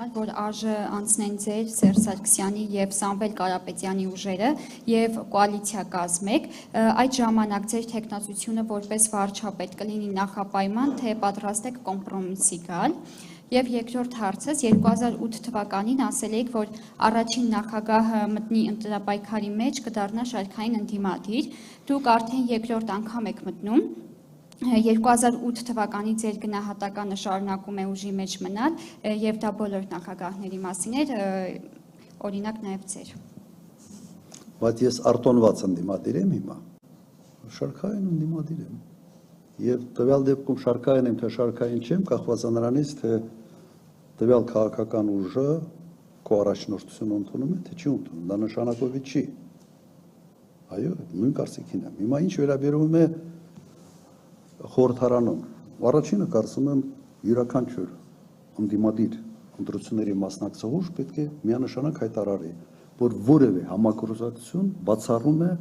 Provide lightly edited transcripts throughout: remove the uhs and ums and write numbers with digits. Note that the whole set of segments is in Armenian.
ունենալ, որ արժը անցնեն ձեր Սերժ Սարգսյանի եւ Սամվել Կարապետյանի ուժերը եւ կոալիցիա կազմեք, այդ ժամանակ ձեր տեխնացությունը որպես վարչապետ կլինի նախապայման, թե պատրաստ եք կոմպրոմիսի գալ։ Եվ երկրորդ հարցս 2008 թվականին ասել եք, որ առաջին նախագահը մտնի ընտրապայքարի մեջ կդառնա շարքային ընդդիմադիր, դուք արդեն երկրորդ անգամ եք մտնում, 2008 թվականի ձեր գնահատականը շարունակում է ուժի մեջ մնալ եւ դա բոլոր նախագահների մասին էր, օրինակ նաեւ ձեր։ Բայց ես արտոնված ընդդիմադիր եմ հիմա, շարքային ընդդիմադիր եմ։ Եվ տվյալ դեպքում շարքային եմ, թե շարքային չեմ, կախված է նրանից, թե տվյալ քաղաքական ուժը քո առաջնորդությունը ընդունում է, թե չի ընդունում, դա նշանակովի չի։ Այո, նույն կարծիքին եմ։ Հիմա ինչ վերաբերում է խորհրդարանում, առաջինը կարծում եմ յուրաքանչյուր ընդդիմադիր ընտրությունների մասնակցող ուժ պետք է միանշանակ հայտարարի, որ որևէ համագործակցություն բացառում է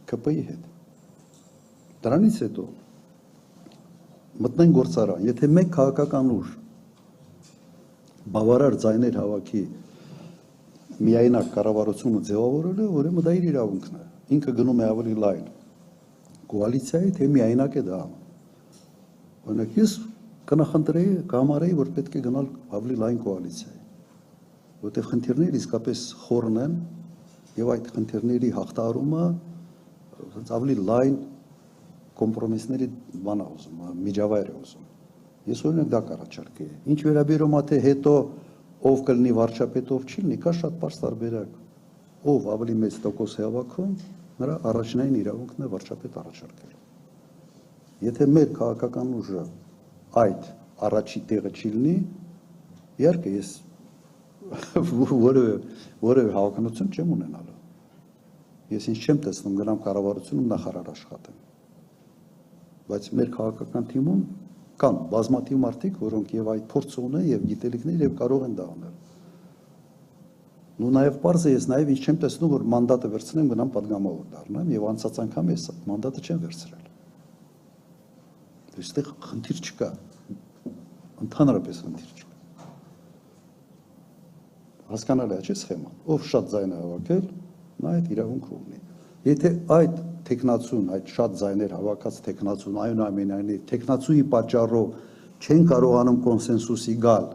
ԿՊ-ի հետ։ Դրանից հետո մտնեն գործարան, եթե մեկ քաղաքական ուժ բավարար ձայներ հավաքի միայնակ կառավարությունը ձևավորել է, ուրեմն դա իր իրավունքն է։ Ինքը գնում է ավելի լայն կոալիցիայի, թե միայնակ է դա անում։ Օրինակ ես կնախընտրեի, կհամարեի, որ պետք է գնալ ավելի լայն կոալիցիայի, որտեղ խնդիրները իսկապես խորն են եւ այդ խնդիրների հաղթահարումը ավելի լայն կոմպրոմիսների բան է ուզում, միջավայր է ուզում։ Ես օրինակ դա կառաջարկեի։ Ինչ վերաբերում է թե հետո ով կլինի վարչապետ, ով չի լինի, կա շատ պարզ տարբերակ։ Ով ավելի մեծ տոկոս է հավաքում, նրա առաջնային իրավունքն է վարչապետ առաջարկել։ Եթե մեր քաղաքական ուժը այդ առաջի տեղը չի լինի, իհարկե ես որևէ հավակնություն չեմ ունենալու։ Ես ինչ չեմ տեսնում գնամ կառավարությունում նախարար աշխատեմ։ Բայց մեր քաղաքական թիմում կան բազմաթիվ մարդիկ, որոնք եւ այդ փորձը ունեն եւ գիտելիքներ եւ կարող են դա անել։ Ու նաեւ պարզ է, ես նաեւ ինչ չեմ տեսնում, որ մանդատը վերցնեմ, գնամ падգամավոր դառնամ եւ անցած անգամ ես մանդատը չեմ վերցրել։ Այստեղ խնդիր չկա։ Ընդհանրապես խնդիր չկա։ Հասկանալի է, չէ՞ սխեման։ Ով շատ ձայն է հավաքել, նա այդ իրավունքը ունի։ Եթե այդ տեխնացուն, այդ շատ ձայներ հավաքած տեխնացուն, այնուամենայնիվ տեխնացուի պատճառով չեն կարողանում կոնսենսուսի գալ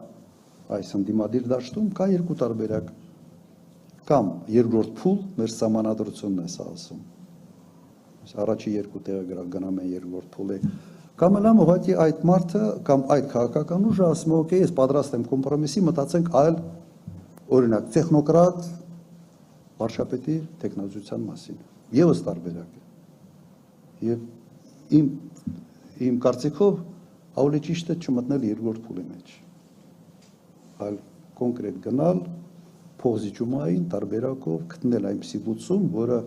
այս ընդդիմադիր դաշտում, կա երկու տարբերակ։ Կամ երկրորդ փուլ, մեր սահմանադրությունն է սա ասում։ Առաջի երկու տեղը գնում են երկրորդ փուլի։ Կամ էլ ուղղակի այդ մարդը կամ այդ քաղաքական ուժը ասում է, օքեյ, ես պատրաստ եմ կոմպրոմիսի, մտածենք այլ օրինակ տեխնոկրատ վարչապետի տեխնազության մասին։ Եվս տարբերակ է։ Եվ իմ կարծիքով ավելի ճիշտ է չմտնել երկրորդ փուլի մեջ։ Այլ կոնկրետ գնալ փոխզիջումային տարբերակով գտնել այնպիսի լուծում, որը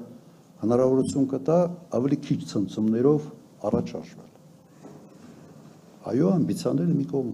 հնարավորություն կտա ավելի քիչ ցնցումներով առաջ շարժվել։ Այո, ամբիցիաները մի կողմ